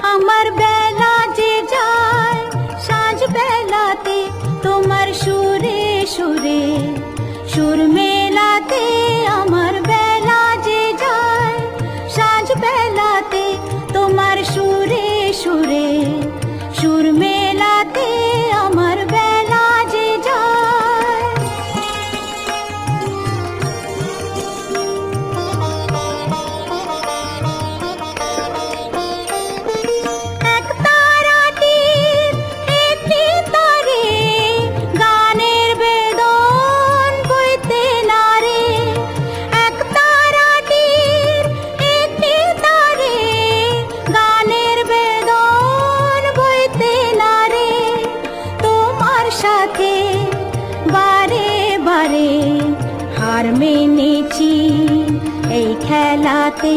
আমার বেলা যে যায় সাঁঝ বেলাতে তোমার সুরে সুরে সুর মেলাতে, আমার বেলা যে যায় সাঁঝ বেলাতে তোমার সুরে সুরে সুর মেলাতে, আমার বেলা যে যায়। এক তারাটির একটি তারে গানের বেদন বইতে নারে, এক তারাটির একটি তারে গানের বেদন বইতে নারে, তোমার সাথে বারে বারে হার মেনেছি এই খেলাতে।